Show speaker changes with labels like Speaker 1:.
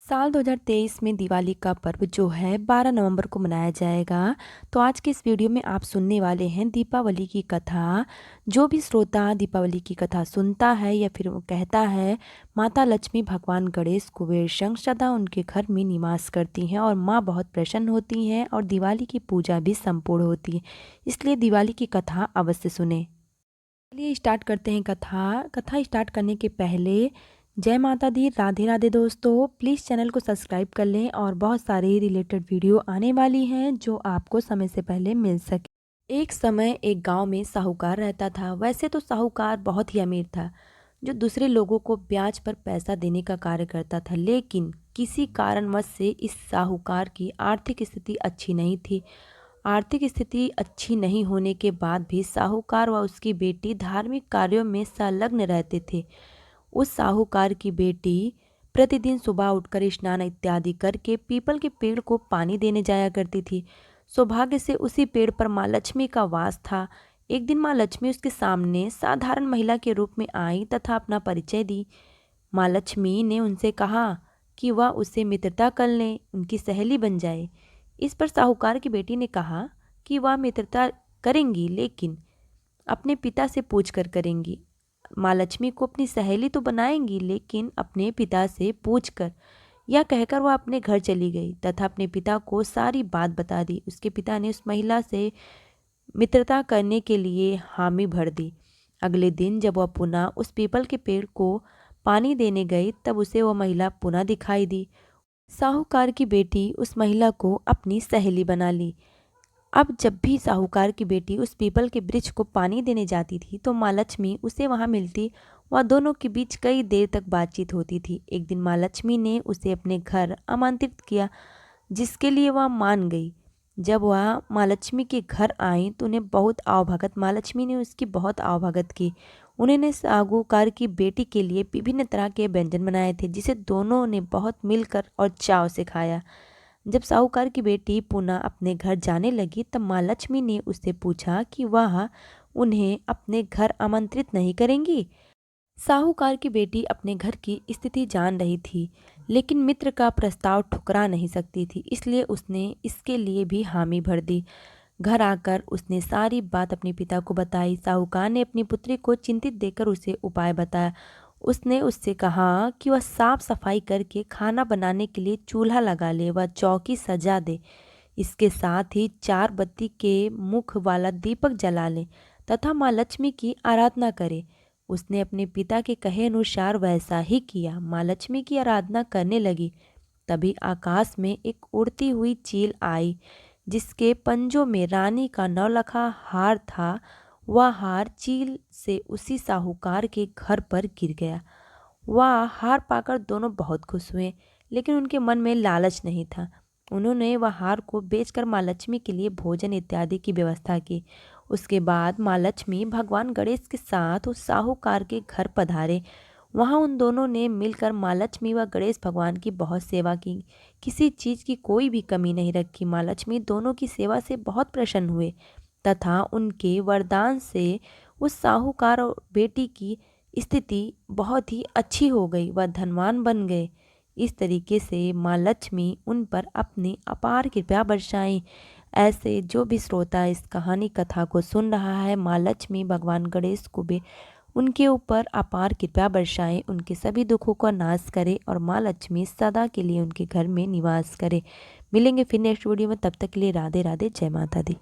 Speaker 1: साल 2023 में दिवाली का पर्व जो है 12 नवंबर को मनाया जाएगा। तो आज के इस वीडियो में आप सुनने वाले हैं दीपावली की कथा। जो भी श्रोता दीपावली की कथा सुनता है या फिर वो कहता है, माता लक्ष्मी, भगवान गणेश, कुबेर शंख सदा उनके घर में निवास करती हैं और माँ बहुत प्रसन्न होती हैं और दिवाली की पूजा भी संपूर्ण होती है। इसलिए दिवाली की कथा अवश्य सुने। चलिए स्टार्ट करते हैं कथा स्टार्ट करने के पहले जय माता दी, राधे राधे दोस्तों। प्लीज़ चैनल को सब्सक्राइब कर लें और बहुत सारे रिलेटेड वीडियो आने वाली हैं जो आपको समय से पहले मिल सके। एक समय एक गांव में साहूकार रहता था। वैसे तो साहूकार बहुत ही अमीर था, जो दूसरे लोगों को ब्याज पर पैसा देने का कार्य करता था। लेकिन किसी कारणवश से इस साहूकार की आर्थिक स्थिति अच्छी नहीं थी। आर्थिक स्थिति अच्छी नहीं होने के बाद भी साहूकार व उसकी बेटी धार्मिक कार्यों में संलग्न रहते थे। उस साहूकार की बेटी प्रतिदिन सुबह उठकर स्नान इत्यादि करके पीपल के पेड़ को पानी देने जाया करती थी। सौभाग्य से उसी पेड़ पर माँ लक्ष्मी का वास था। एक दिन माँ लक्ष्मी उसके सामने साधारण महिला के रूप में आई तथा अपना परिचय दी। माँ लक्ष्मी ने उनसे कहा कि वह उससे मित्रता कर लें, उनकी सहेली बन जाए। इस पर साहूकार की बेटी ने कहा कि वह मित्रता करेंगी, लेकिन अपने पिता से पूछ कर करेंगी। माँ लक्ष्मी को अपनी सहेली तो बनाएंगी, लेकिन अपने पिता से पूछकर। यह कहकर वह अपने घर चली गई तथा अपने पिता को सारी बात बता दी। उसके पिता ने उस महिला से मित्रता करने के लिए हामी भर दी। अगले दिन जब वह पुनः उस पीपल के पेड़ को पानी देने गई, तब उसे वह महिला पुनः दिखाई दी। साहूकार की बेटी उस महिला को अपनी सहेली बना ली। अब जब भी साहूकार की बेटी उस पीपल के वृक्ष को पानी देने जाती थी तो माँ लक्ष्मी उसे वहां मिलती। वह दोनों के बीच कई देर तक बातचीत होती थी। एक दिन माँ लक्ष्मी ने उसे अपने घर आमंत्रित किया, जिसके लिए वह मान गई। जब वह माँ लक्ष्मी के घर आई तो उन्हें बहुत आवभगत माँ लक्ष्मी ने उसकी बहुत आवभगत की। उन्होंने साहूकार की बेटी के लिए विभिन्न तरह के व्यंजन बनाए थे, जिसे दोनों ने बहुत मिलकर और चाव से खाया। जब साहूकार की बेटी पुनः अपने घर जाने लगी तब माँ लक्ष्मी ने उससे पूछा कि वह उन्हें अपने घर आमंत्रित नहीं करेंगी। साहूकार की बेटी अपने घर की स्थिति जान रही थी, लेकिन मित्र का प्रस्ताव ठुकरा नहीं सकती थी, इसलिए उसने इसके लिए भी हामी भर दी। घर आकर उसने सारी बात अपने पिता को बताई। साहूकार ने अपनी पुत्री को चिंतित देखकर उसे उपाय बताया। उसने उससे कहा कि वह साफ सफाई करके खाना बनाने के लिए चूल्हा लगा ले, वह चौकी सजा दे। इसके साथ ही 4 बत्ती के मुख वाला दीपक जला ले तथा माँ लक्ष्मी की आराधना करे। उसने अपने पिता के कहे अनुसार वैसा ही किया। माँ लक्ष्मी की आराधना करने लगी। तभी आकाश में एक उड़ती हुई चील आई, जिसके पंजों में रानी का नौलखा हार था। वह हार चील से उसी साहूकार के घर पर गिर गया। वह हार पाकर दोनों बहुत खुश हुए, लेकिन उनके मन में लालच नहीं था। उन्होंने वह हार को बेचकर माँ लक्ष्मी के लिए भोजन इत्यादि की व्यवस्था की। उसके बाद माँ लक्ष्मी भगवान गणेश के साथ उस साहूकार के घर पधारे। वहाँ उन दोनों ने मिलकर माँ लक्ष्मी व गणेश भगवान की बहुत सेवा की। किसी चीज़ की कोई भी कमी नहीं रखी। माँ लक्ष्मी दोनों की सेवा से बहुत प्रसन्न हुए तथा उनके वरदान से उस साहूकार और बेटी की स्थिति बहुत ही अच्छी हो गई, वह धनवान बन गए। इस तरीके से माँ लक्ष्मी उन पर अपनी अपार कृपा बरसाएं। ऐसे जो भी श्रोता इस कहानी कथा को सुन रहा है, माँ लक्ष्मी, भगवान गणेश, कुबेर उनके ऊपर अपार कृपा बरसाएं, उनके सभी दुखों का नाश करे और माँ लक्ष्मी सदा के लिए उनके घर में निवास करे। मिलेंगे फिर नेक्स्ट वीडियो में, तब तक के लिए राधे राधे, जय माता दी।